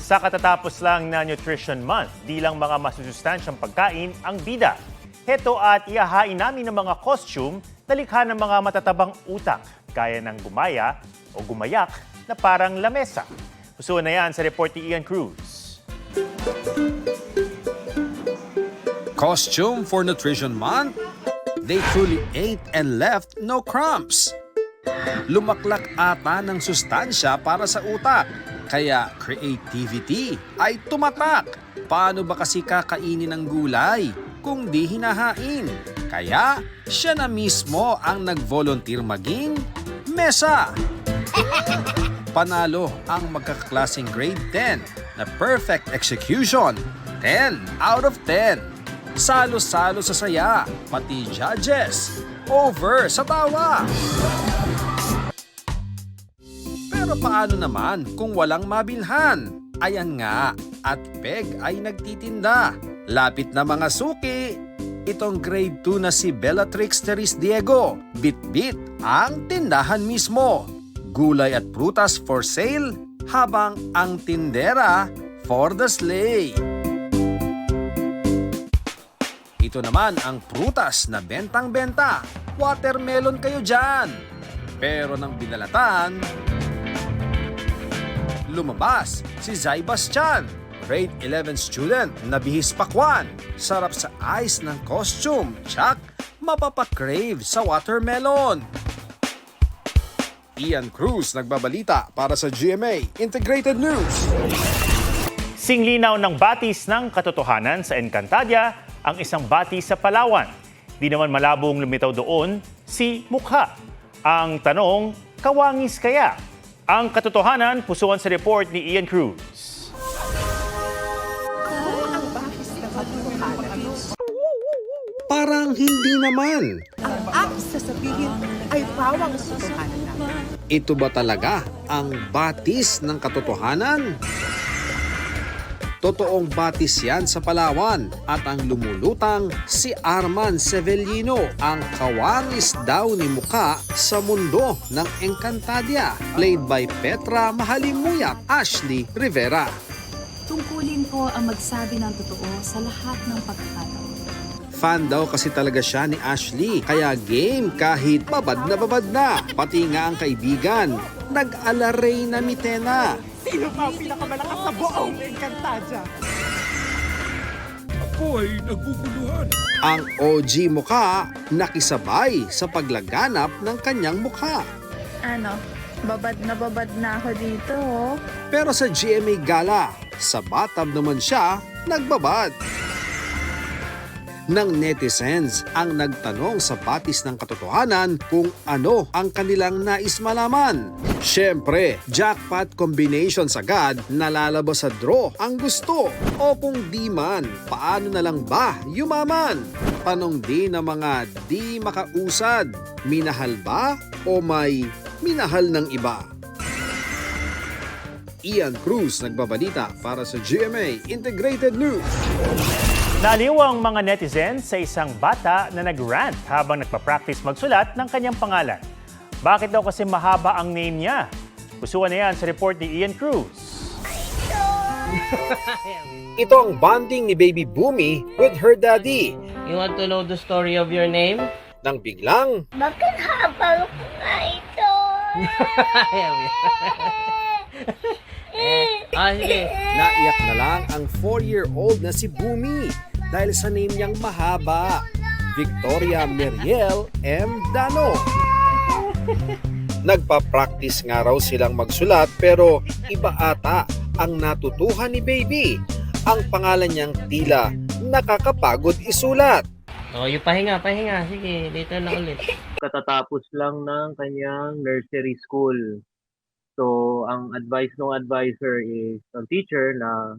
Sa katatapos lang na Nutrition Month, di lang mga masusustansyang pagkain ang bida. Heto at ihahain namin ng mga costume na likha ng mga matatabang utak, gaya ng gumaya o gumayak na parang lamesa. Pusuan na yan sa report ni Ian Cruz. Costume for Nutrition Month? They truly ate and left no crumbs. Lumaklak ata ng sustansya para sa utak, kaya creativity ay tumatak. Paano ba kasi kakainin ng gulay kung di hinahain? Kaya siya na mismo ang nag-volunteer maging mesa. Panalo ang magkaklaseng grade 10 na perfect execution, 10 out of 10. Salo-salo sa saya, pati judges, over sa tawa. Pero paano naman kung walang mabilhan? Ayan nga, at Peg ay nagtitinda. Lapit na mga suki. Itong grade 2 na si Bellatrix Teres Diego, bit-bit ang tindahan mismo. Gulay at prutas for sale, habang ang tindera for the sleigh. Ito naman ang prutas na bentang-benta. Watermelon kayo dyan. Pero nang binalatan, lumabas si Zay Bastian, grade 11 student na bihis pakwan. Sarap sa ice ng costume, tsak mapapakrave sa watermelon. Ian Cruz nagbabalita para sa GMA Integrated News. Singlinaw ng batis ng katotohanan sa Encantadia ang isang batis sa Palawan. Di naman malabong lumitaw doon si mukha. Ang tanong, kawangis kaya? Ang katotohanan, pusuan sa report ni Ian Cruz. Parang hindi naman. Ang aking sasabihin ay pawang susuhanan na. Ito ba talaga ang batis ng katotohanan? Totoong batis yan sa Palawan at ang lumulutang si Arman Sevellino, ang kawangis daw ni mukha sa mundo ng Encantadia, played by Petra Mahalimuyat, Ashley Rivera. Tungkulin ko ang magsabi ng totoo sa lahat ng pagkakataon. Fan daw kasi talaga siya ni Ashley, kaya game kahit babad na. Pati nga ang kaibigan, nag-alaray na mitena. Sino pa ang pinakamalakas sa buong Encantadia? Ang OG mukha nakisabay sa paglaganap ng kanyang mukha. Ano, babad na ako dito, oh. Pero sa GMA Gala, sa bathtub naman siya nagbabad. Ng netizens ang nagtanong sa batis ng katotohanan kung ano ang kanilang nais malaman. Siyempre, jackpot combinations agad, nalalabas sa draw ang gusto. O kung di man, paano na lang ba yumaman? Tanong din ng mga di makausad, minahal ba o may minahal ng iba? Ian Cruz nagbabalita para sa GMA Integrated News. Naliw ang mga netizens sa isang bata na nag-rant habang nagpa-practice magsulat ng kanyang pangalan. Bakit daw kasi mahaba ang name niya? Pusuan na yan sa report ni Ian Cruz. Ito ang bonding ni Baby Boomy with her daddy. You want to know the story of your name? Nang biglang, Bakit habang nga ito? Sige. naiyak na lang ang 4-year-old na si Boomy dahil sa name niyang mahaba, Victoria Meriel M. Dano. Nagpa-practice nga raw silang magsulat pero iba ata ang natutuhan ni Baby. Ang pangalan niyang tila nakakapagod isulat. Oh, yung pahinga. Sige, dito na ulit. Katatapos lang ng kanyang nursery school. So, ang advice ng advisor is ang teacher na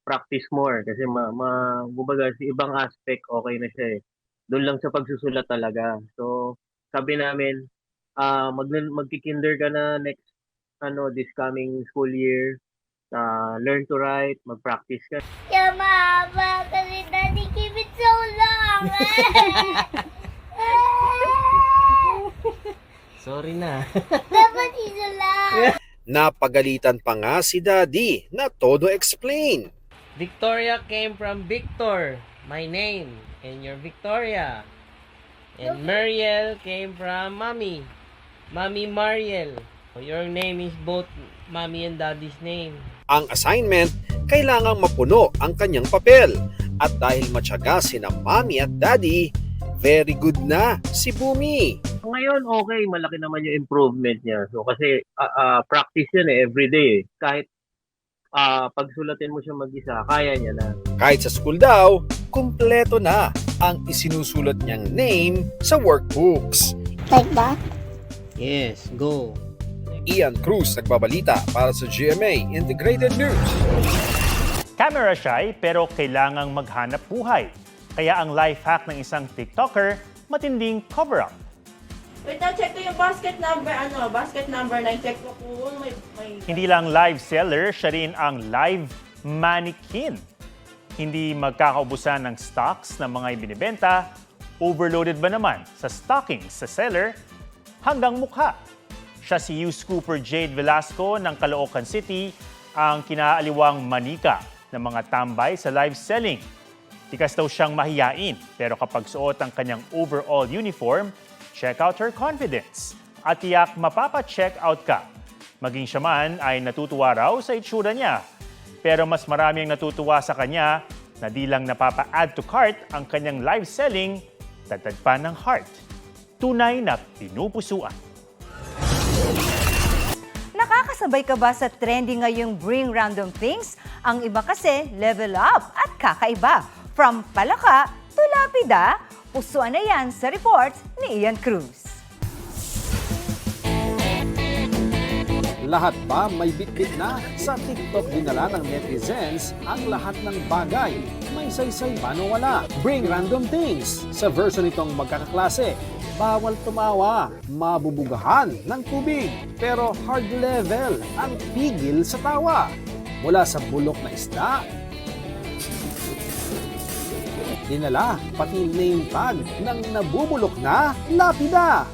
practice more kasi kumbaga sa ibang aspect okay na siya eh. Doon lang sa pagsusulat talaga. So, sabi namin, magki-kinder ka na next this coming school year. Learn to write, mag-practice ka. Kaya mahaba kasi daddy keep it so long. Sorry na. Dapat isa lang. Napagalitan pa nga si Daddy na todo explain. Victoria came from Victor, my name, and you're Victoria. And Mariel came from Mommy, Mommy Mariel. Your name is both Mommy and Daddy's name. Ang assignment, kailangang mapuno ang kanyang papel. At dahil matyaga sina Mommy at Daddy, very good na si Bumi. Ngayon, okay, malaki naman yung improvement niya. So, kasi practice yan everyday. Kahit pagsulatin mo siya mag-isa, kaya niya na. Kahit sa school daw, kumpleto na ang isinusulat niyang name sa workbooks. Like that? Yes, go. Ian Cruz nagbabalita para sa GMA Integrated News. Camera shy pero kailangang maghanap buhay. Kaya ang life hack ng isang TikToker, matinding cover-up. Wait, check ko yung basket number 9. Check ko kung may... Hindi lang live seller, siya rin ang live mannequin. Hindi magkakaubusan ng stocks ng mga ibinibenta, overloaded ba naman sa stockings sa seller hanggang mukha. Siya si Hughes Cooper Jade Velasco ng Caloocan City, ang kinaaliwang manika ng mga tambay sa live selling. Tikas daw siyang mahiyain, pero kapag suot ang kanyang overall uniform, check out her confidence. At tiyak mapapa-check out ka. Maging siya man ay natutuwa raw sa itsura niya. Pero mas marami ang natutuwa sa kanya na di lang napapa-add to cart ang kanyang live selling, dagdag pa ng heart. Tunay na pinupusuan. Nakakasabay ka ba sa trending ngayong Bring Random Things? Ang iba kasi level up at kakaiba. From palaka to lapida, pusuan na yan sa reports ni Ian Cruz. Lahat ba may bitbit na? Sa TikTok dinala ng netizens ang lahat ng bagay. May saysay man o wala. Bring Random Things. Sa version nitong magkakaklase, bawal tumawa, mabubugahan ng tubig. Pero hard level ang pigil sa tawa. Mula sa bulok na isda, dinala pati name tag ng nabubulok na lapida.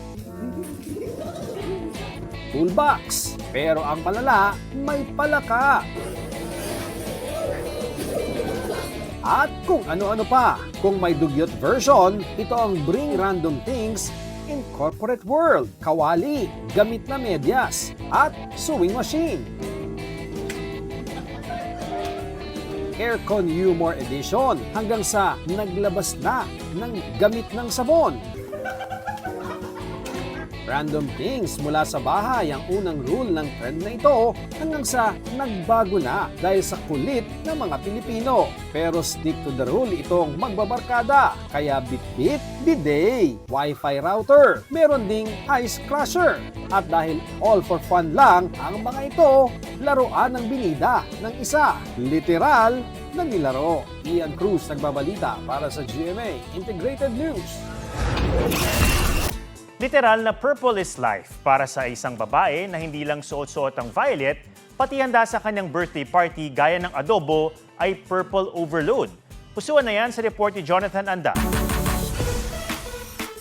Toolbox, pero ang palala may palaka. At kung ano-ano pa. Kung may dugyot version, ito ang Bring Random Things in Corporate World, kawali, gamit na medyas, at sewing machine. Aircon Humor Edition hanggang sa naglabas na ng gamit ng sabon. Random Things mula sa bahay ang unang rule ng trend na ito hanggang sa nagbago na dahil sa kulit ng mga Pilipino. Pero stick to the rule itong magbabarkada. Kaya bitbit, bidet, Wi-Fi router, meron ding ice crusher. At dahil all for fun lang ang mga ito, laruan ng binida ng isa. Literal na nilaro. Ian Cruz nagbabalita para sa GMA Integrated News. Literal na purple is life para sa isang babae na hindi lang suot-suot ang violet, pati handa sa kanyang birthday party gaya ng adobo ay purple overload. Pusuan na yan sa report ni Jonathan Anda.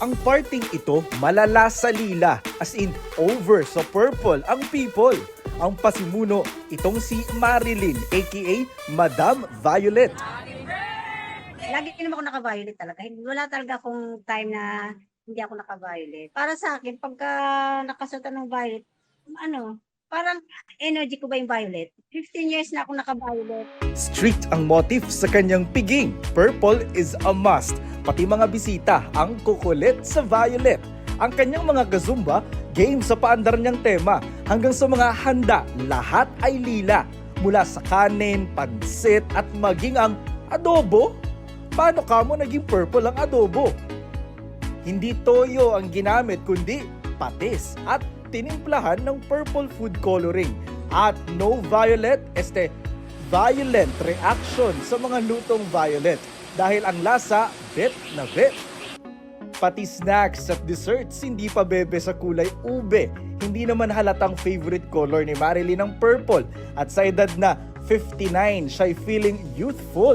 Ang parting ito malala sa lila, as in over sa purple ang people. Ang pasimuno, itong si Marilyn aka Madam Violet. Lagi naman ako naka-violet talaga. Wala talaga akong time na hindi ako naka-violet. Para sa akin, pagka nakasuot ng violet, parang energy ko ba yung violet? 15 years na ako naka-violet. Strict ang motif sa kanyang piging. Purple is a must. Pati mga bisita ang kukulit sa violet. Ang kanyang mga kazumba, game sa paandar niyang tema. Hanggang sa mga handa, lahat ay lila. Mula sa kanin, pansit at maging ang adobo. Paano kamo naging purple ang adobo? Hindi toyo ang ginamit kundi patis at tinimplahan ng purple food coloring. At no violet, violent reaction sa mga lutong violet dahil ang lasa bet na bet. Pati snacks at desserts hindi pa bebe sa kulay ube. Hindi naman halatang favorite color ni Marilyn ang purple at sa edad na 59 siya'y feeling youthful.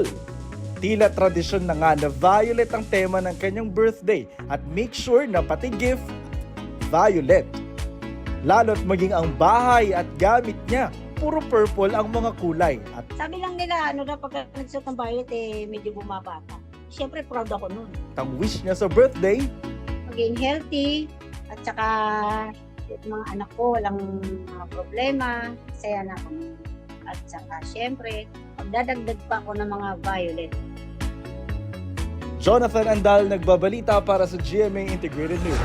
Tila tradisyon na nga na violet ang tema ng kanyang birthday at make sure na pati gift, violet. Lalo't maging ang bahay at gamit niya, puro purple ang mga kulay. At Sabi lang nila, ano na pagka nagsuot ng violet, medyo bumabata. Siyempre, proud ako nun. ang wish niya sa birthday, Maging healthy, at saka yung mga anak ko, walang mga problema, saya na ako. At saka, siyempre, magdadagdag pa ako ng mga violet. Jonathan Andal nagbabalita para sa GMA Integrated News.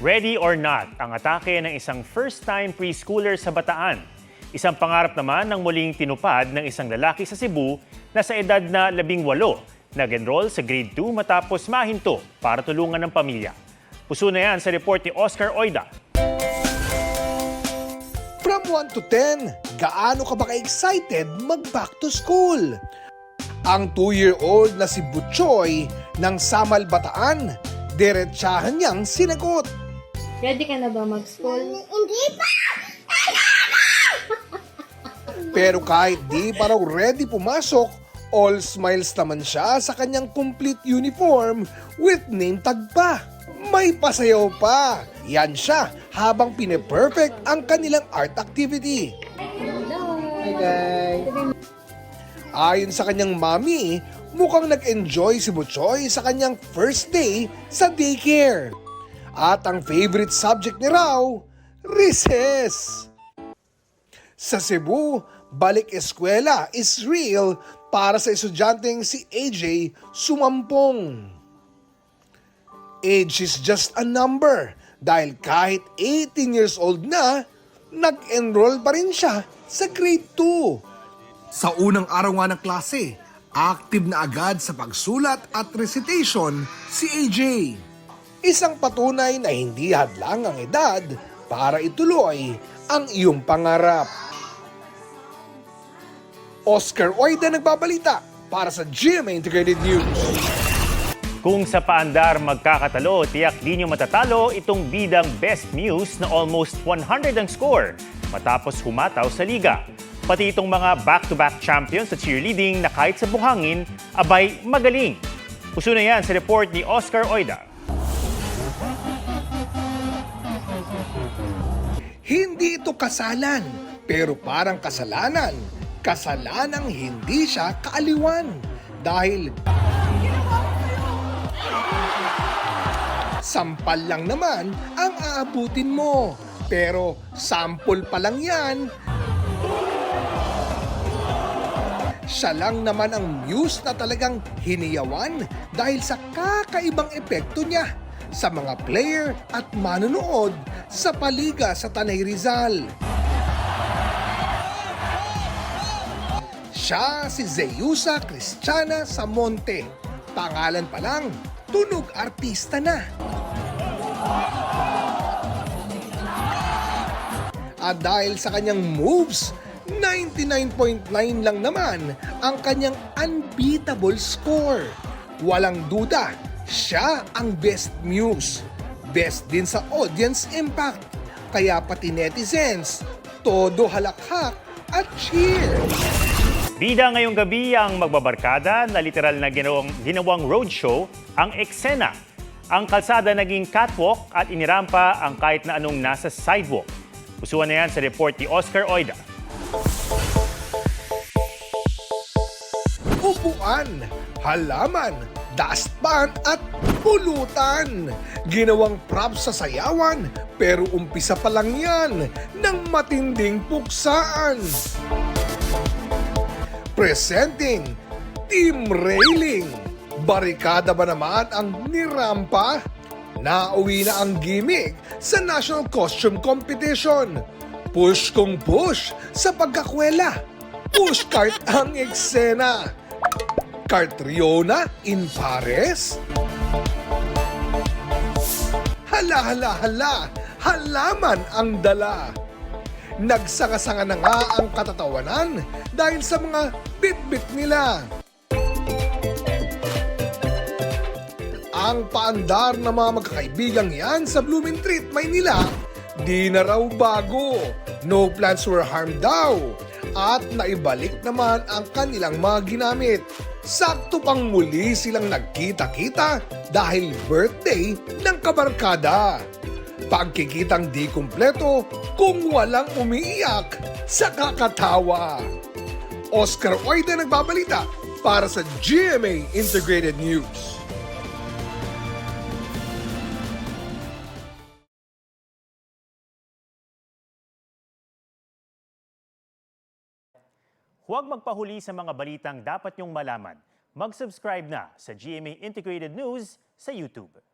Ready or not, ang atake ng isang first-time preschooler sa Bataan. Isang pangarap naman ng muling tinupad ng isang lalaki sa Cebu na sa edad na 18, nag-enroll sa grade 2 matapos mahinto para tulungan ng pamilya. Puso na yan sa report ni Oscar Oida. From 1 to 10, gaano ka ba ka-excited mag-back to school? Ang 2-year-old na si Butchoy ng Samal Bataan, diretsahan niyang sinagot. Ready ka na ba mag-school? Hindi pa! Pero kahit di pa raw ready pumasok, all smiles naman siya sa kanyang complete uniform with name tag pa. May pasayaw pa. Yan siya habang pine-perfect ang kanilang art activity. Hi guys! Ayon sa kanyang mami, mukhang nag-enjoy si Butchoy sa kanyang first day sa daycare. At ang favorite subject ni raw, recess. Sa Cebu, balik eskwela is real para sa estudyanteng si AJ Sumampong. Age is just a number dahil kahit 18 years old na, nag-enroll pa rin siya sa grade 2. Sa unang araw nga ng klase, active na agad sa pagsulat at recitation si AJ. Isang patunay na hindi hadlang ang edad para ituloy ang iyong pangarap. Oscar Oida nagbabalita para sa GMA Integrated News. Kung sa paandar magkakatalo, tiyak di nyo matatalo itong bidang Best Muse na almost 100 ang score matapos humataw sa liga. Pati itong mga back-to-back champions sa cheerleading na kahit sa buhangin, abay magaling. Puso na yan sa report ni Oscar Oida. Hindi ito kasalan, pero parang kasalanan. Kasalanang hindi siya kaaliwan. Dahil sampal lang naman ang aabutin mo. Pero sample pa lang yan. Siya lang naman ang muse na talagang hiniyawan dahil sa kakaibang epekto niya sa mga player at manonood sa paliga sa Tanay Rizal. Siya si Zeyusa Cristiana Samonte. Pangalan pa lang, tunog artista na. At dahil sa kanyang moves, 99.9 lang naman ang kanyang unbeatable score. Walang duda, siya ang best muse. Best din sa audience impact. Kaya pati netizens, todo halakhak at cheer. Bida ngayong gabi ang magbabarkada na literal na ginawang roadshow ang eksena. Ang kalsada naging catwalk at inirampa ang kahit na anong nasa sidewalk. Pusuan na yan sa report ni Oscar Oida. Upuan, halaman, dustpan at pulutan. Ginawang props sa sayawan pero umpisa pa lang yan ng matinding puksaan. Presenting Team Railing. Barikada ba naman ang nirampa? Nauwi na ang gimmick sa National Costume Competition. Push kung push sa pagkakwela. Push cart ang eksena. Cartriona in pares? Hala, halaman ang dala. Nagsanga-sanga na nga ang katatawanan dahil sa mga bit-bit nila. Ang paandar na mga magkakaibigang yan sa Blooming Treat, Maynila, di na raw bago. No plants were harmed daw. At naibalik naman ang kanilang mga ginamit. Sakto pang muli silang nagkita-kita dahil birthday ng kabarkada. pagkikitang di kumpleto kung walang umiiyak sa kakatawa. Oscar Oida nagbabalita para sa GMA Integrated News. Huwag magpahuli sa mga balitang dapat niyong malaman. Mag-subscribe na sa GMA Integrated News sa YouTube.